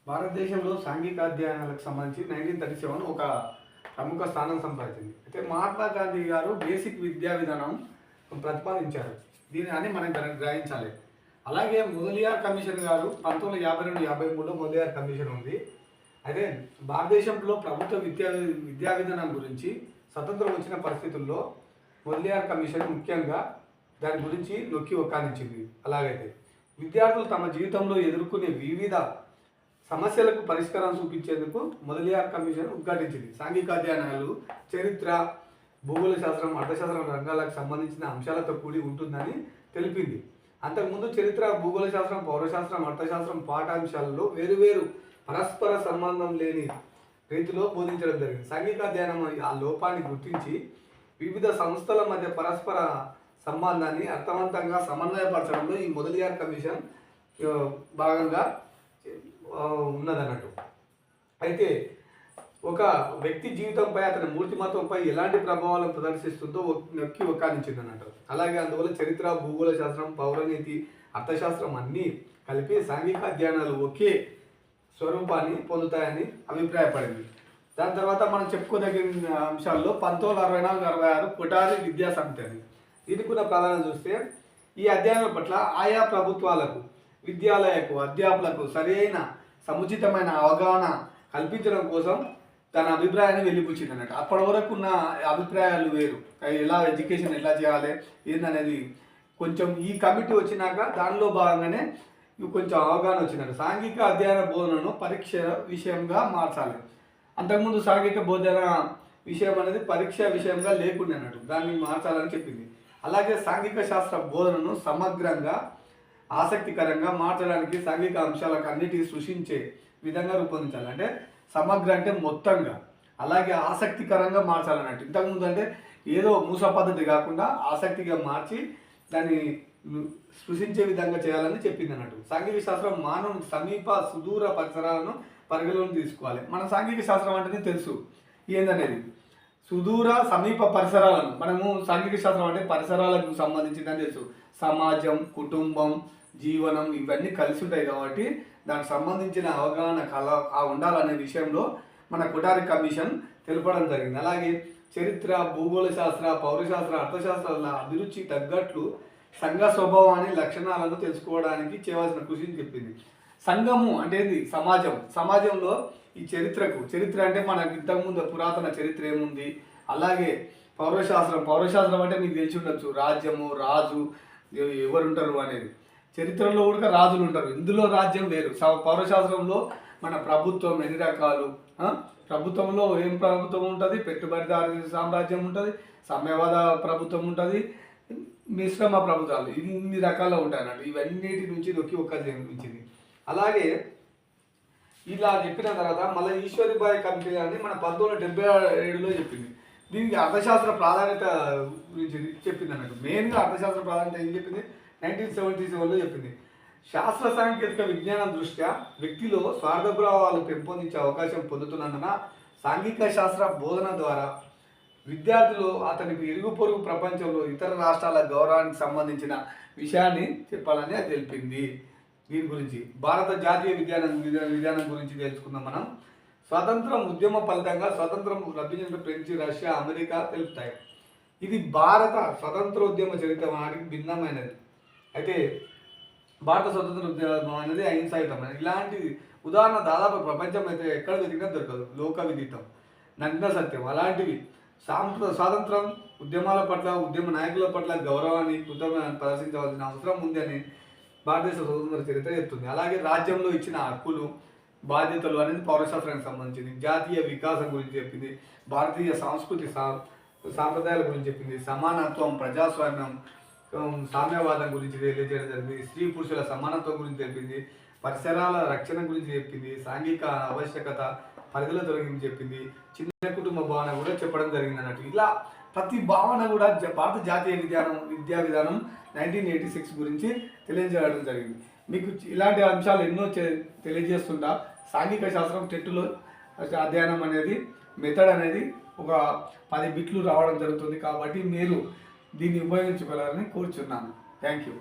భారతదేశంలో సాంఘిక అధ్యయనాలకు సంబంధించి 1937 ఒక ప్రముఖ స్థానం సంపాదించింది. అయితే మహాత్మా గాంధీ గారు బేసిక్ విద్యా విధానం ప్రతిపాదించారు. దీని అని మనం గ్రహించాలి. అలాగే మొదలియార్ కమిషన్ గారు 1952-53లో మొదలియార్ కమిషన్ ఉంది. అయితే భారతదేశంలో ప్రభుత్వ విద్యా విధానం గురించి స్వతంత్రం వచ్చిన పరిస్థితుల్లో మొదలియార్ కమిషన్ ముఖ్యంగా దాని గురించి నొక్కి ఒక్కానించింది. అలాగైతే విద్యార్థులు తమ జీవితంలో ఎదుర్కొనే వివిధ సమస్యలకు పరిష్కారం చూపించేందుకు మొదలియార్ కమిషన్ ఉద్ఘాటించింది. సాంఘిక అధ్యయనాలు చరిత్ర, భూగోళ శాస్త్రం, అర్థశాస్త్రం రంగాలకు సంబంధించిన అంశాలతో కూడి ఉంటుందని తెలిపింది. అంతకుముందు చరిత్ర, భూగోళ శాస్త్రం, పౌరశాస్త్రం, అర్థశాస్త్రం పాఠాంశాలలో వేరువేరు పరస్పర సంబంధం లేని రీతిలో బోధించడం జరిగింది. సాంఘిక అధ్యయనం ఆ లోపాన్ని గుర్తించి వివిధ సంస్థల మధ్య పరస్పర సంబంధాన్ని అర్థవంతంగా సమన్వయపరచడంలో ఈ మొదలియార్ కమిషన్ భాగంగా ఉన్నదన్నట్టు. అయితే ఒక వ్యక్తి జీవితంపై, అతని మూర్తిమత్వంపై ఎలాంటి ప్రభావాలను ప్రదర్శిస్తుందో నొక్కి ఒక్కానించింది అన్నట్టు. అలాగే అందువల్ల చరిత్ర, భూగోళ శాస్త్రం, పౌరనీతి, అర్థశాస్త్రం అన్నీ కలిపి సాంఘిక అధ్యయనాలు ఒకే స్వరూపాన్ని పొందుతాయని అభిప్రాయపడింది. దాని తర్వాత మనం చెప్పుకోదగిన అంశాల్లో 1964-66 కొఠారి విద్యా సమితి అని. దీనికి ఉన్న ప్రాధాన్యత చూస్తే ఈ అధ్యయనం పట్ల ఆయా ప్రభుత్వాలకు, విద్యాలయకు, అధ్యాపకులకు సరైన సముచితమైన అవగాహన కల్పించడం కోసం తన అభిప్రాయాన్ని వెళ్ళిపుచ్చింది అన్నట్టు. అప్పటి వరకు ఉన్న అభిప్రాయాలు వేరు, ఎలా ఎడ్యుకేషన్ ఎలా చేయాలి ఏందనేది కొంచెం ఈ కమిటీ వచ్చినాక దానిలో భాగంగానే కొంచెం అవగాహన వచ్చినట్టు. సాంఘిక అధ్యయన బోధనను పరీక్ష విషయంగా మార్చాలి. అంతకుముందు సాంఘిక బోధన విషయం అనేది పరీక్ష విషయంగా లేకుండా అన్నట్టు, దాన్ని మార్చాలని చెప్పింది. అలాగే సాంఘిక శాస్త్ర బోధనను సమగ్రంగా, ఆసక్తికరంగా మార్చడానికి సాంఘిక అంశాలకు అన్నిటికీ సృష్టించే విధంగా రూపొందించాలి. అంటే సమగ్ర అంటే మొత్తంగా, అలాగే ఆసక్తికరంగా మార్చాలన్నట్టు. ఇంతకుముందు అంటే ఏదో మూస పద్ధతి కాకుండా ఆసక్తిగా మార్చి దాన్ని సృష్టించే విధంగా చేయాలని చెప్పింది అన్నట్టు. సాంఘిక శాస్త్రం మానవుని సమీప సుదూర పరిసరాలను పరిగణలోకి తీసుకోవాలి. మన సాంఘిక శాస్త్రం అంటేనే తెలుసు ఏందనేది, సుదూర సమీప పరిసరాలను. మనము సాంఘిక శాస్త్రం అంటే పరిసరాలకు సంబంధించిందని తెలుసు. సమాజం, కుటుంబం, జీవనం ఇవన్నీ కలిసి ఉంటాయి కాబట్టి దానికి సంబంధించిన అవగాహన ఉండాలనే విషయంలో మన కొఠారి కమిషన్ తెలపడం జరిగింది. అలాగే చరిత్ర, భూగోళ శాస్త్ర, పౌరశాస్త్ర, అర్థశాస్త్రాల అభిరుచి తగ్గట్లు సంఘ స్వభావాన్ని, లక్షణాలను తెలుసుకోవడానికి చేయవలసిన కృషిని చెప్పింది. సంఘము అంటే ఏంది? సమాజం. సమాజంలో ఈ చరిత్ర అంటే మనకు ఇంతకుముందు పురాతన చరిత్ర ఏముంది. అలాగే పౌరశాస్త్రం అంటే మీకు తెలిసి ఉండొచ్చు, రాజ్యము, రాజు ఎవరుంటారు అనేది. చరిత్రలో కూడా రాజులు ఉంటారు, ఇందులో రాజ్యం వేరు. పౌరశాస్త్రంలో మన ప్రభుత్వం ఎన్ని రకాలు, ప్రభుత్వంలో ఏం ప్రభుత్వం ఉంటుంది, పెట్టుబడిదారు సామ్రాజ్యం ఉంటుంది, సామ్యవాద ప్రభుత్వం ఉంటుంది, మిశ్రమ ప్రభుత్వాలు, ఇన్ని రకాలు ఉంటాయి అన్నట్టు. ఇవన్నిటి నుంచి నొక్కి ఒక్కించింది. అలాగే ఇలా చెప్పిన తర్వాత మళ్ళీ ఈశ్వరీబాయి కమిటీ అని మన 1977లో చెప్పింది. దీనికి అర్థశాస్త్ర ప్రాధాన్యత గురించి చెప్పింది అన్నట్టు. మెయిన్గా అర్థశాస్త్ర ప్రాధాన్యత ఏం చెప్పింది? 1977లో చెప్పింది. శాస్త్ర సాంకేతిక విజ్ఞానం దృష్ట్యా వ్యక్తిలో స్వార్థభావాలు పెంపొందించే అవకాశం పొందుతున్నందున సాంఘిక శాస్త్ర బోధన ద్వారా విద్యార్థులు అతనికి ఇరుగు పొరుగు ప్రపంచంలో ఇతర రాష్ట్రాల గౌరవానికి సంబంధించిన విషయాన్ని చెప్పాలని అది తెలిపింది. దీని గురించి భారత జాతీయ విధానం గురించి తెలుసుకుందాం మనం. స్వాతంత్రం ఉద్యమ ఫలితంగా స్వాతంత్రం లభించిన ఫ్రెంచ్, రష్యా, అమెరికా తెలుపుతాయి. ఇది భారత స్వతంత్రోద్యమ చరిత్ర నాటికి భిన్నమైనది. అయితే భారత స్వతంత్ర ఉద్యమం అనేది అహింసాయుతమైనది. ఇలాంటి ఉదాహరణ దాదాపు ప్రపంచం అయితే ఎక్కడ వెతికినా దొరకదు. లోక విదితం, నగ్న సత్యం అలాంటివి. స్వాతంత్రం ఉద్యమాల పట్ల, ఉద్యమ నాయకుల పట్ల గౌరవాన్ని, కృతజ్ఞతను ప్రదర్శించవలసిన అవసరం ఉంది అని భారతదేశ స్వతంత్ర చరిత్ర చెప్తుంది. అలాగే రాజ్యంలో ఇచ్చిన హక్కులు, బాధ్యతలు అనేది పౌరశాస్త్రానికి సంబంధించింది. జాతీయ వికాసం గురించి చెప్పింది. భారతీయ సంస్కృతి సాంప్రదాయాల గురించి చెప్పింది. సమానత్వం, ప్రజాస్వామ్యం, సామ్యవాదం గురించి తెలియజేయడం జరిగింది. స్త్రీ పురుషుల సమానత్వం గురించి చెప్పింది. పరిసరాల రక్షణ గురించి చెప్పింది. సాంఘిక ఆవశ్యకత పరిధిలో తొలగించి చెప్పింది. చిన్న కుటుంబ భావన కూడా చెప్పడం జరిగింది అన్నట్టు. ఇలా ప్రతి భావన కూడా భారత జాతీయ విద్యా విధానం 1986 గురించి తెలియజేయడం జరిగింది. మీకు ఇలాంటి అంశాలు ఎన్నో తెలియజేస్తుంటా. సాంఘిక శాస్త్రం టెట్లో అధ్యయనం అనేది, మెథడ్ అనేది ఒక 10 బిట్లు రావడం జరుగుతుంది. కాబట్టి మీరు దీన్ని ఉపయోగించుకోవాలని కోరుచున్నాను. Thank you.